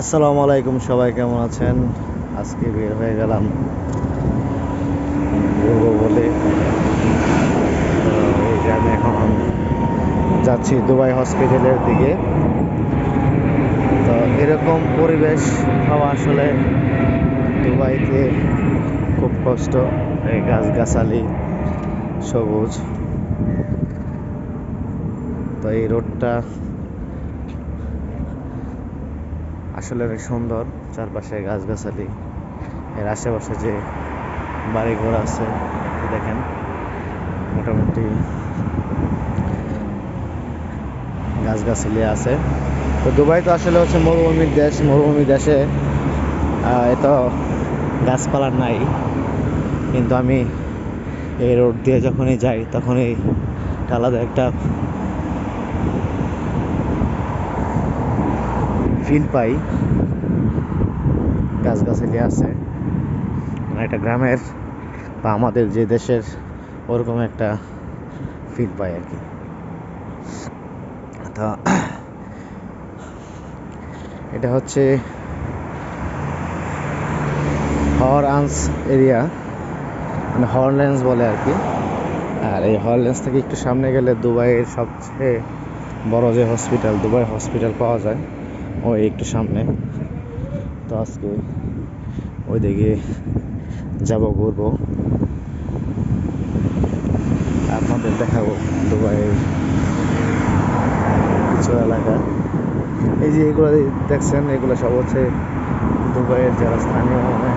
আসসালামু আলাইকুম, সবাই কেমন আছেন? আজকে বের হয়ে গেলাম ঘুরবো বলে। তো এই যে আমি এখন যাচ্ছি দুবাই হসপিটালের দিকে। তো এরকম পরিবেশ পাওয়া আসলে দুবাইতে খুব কষ্ট। এই গাছগাছালি সবুজ। তো এই রোডটা আসলে অনেক সুন্দর, চারপাশে গাছগাছালি, এর আশেপাশে যে বাড়িঘর আছে দেখেন, মোটামুটি গাছগাছালি আছে। তো দুবাই তো আসলে হচ্ছে মরুভূমির দেশ। মরুভূমি দেশে এত গাছপালা নাই, কিন্তু আমি এই রোড দিয়ে যখনই যাই তখনই আলাদা একটা ফিল পাই। গাছগাছালি আছে, মানে একটা গ্রামের বা আমাদের যে দেশের ওরকম একটা ফিল পাই আর কি। তো এটা হচ্ছে হরআন্স এরিয়া, মানে হরল্যান্ডস বলে আর কি। আর এই হরল্যান্ডস থেকে একটু সামনে গেলে দুবাইয়ের সবচেয়ে বড় যে হসপিটাল, দুবাই হসপিটাল পাওয়া যায়, ওই একটু সামনে। তো আজকে ওইদিকে যাব, ঘুরবো, আপনাদের দেখাবো দুবাইয়ের কিছু এলাকা। এই যে এগুলো দেখছেন, এগুলো সব হচ্ছে দুবাইয়ের যারা স্থানীয়, মানে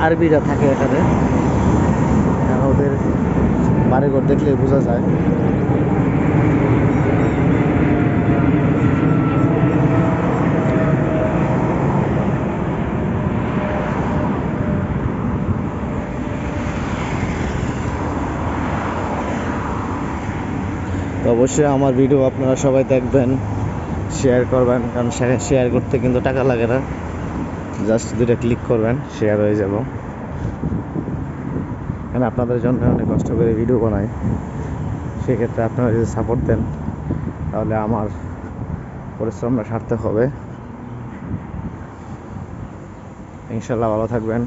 আরবিরা থাকে এখানে। ওদের বাড়িঘর দেখলে বোঝা যায়। তো অবশ্যই আমার ভিডিও আপনারা সবাই দেখবেন, শেয়ার করবেন, কারণ শেয়ার করতে কিন্তু টাকা লাগে না, জাস্ট দুটো ক্লিক করবেন, শেয়ার হয়ে যাব। কারণ আপনাদের জন্য অনেক কষ্ট করে ভিডিও বানাই, সেক্ষেত্রে আপনারা যদি সাপোর্ট দেন তাহলে আমার পরিশ্রমটা সার্থক হবে। ইনশাল্লাহ ভালো থাকবেন।